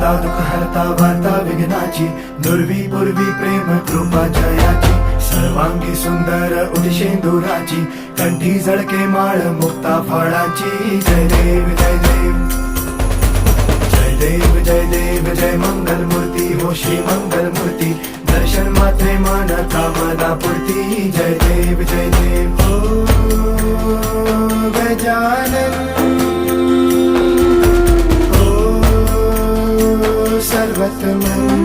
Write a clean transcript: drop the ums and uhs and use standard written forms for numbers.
हरता दुःख हरता वार्ता विघ्नाची, दुर्वी पूर्वी प्रेम कृपा जयाची, सर्वांगी सुंदर उदिशेंदुराची, कंठी झळके माळ मुक्ता फळाची. जय देव जय देव जय देव जय देव जय मंगल मूर्ती हो श्री मंगल मूर्ती, दर्शन मात्रे मन कामना पूर्ती. जय देव जय देव हो गजानन हो सर्वतमन.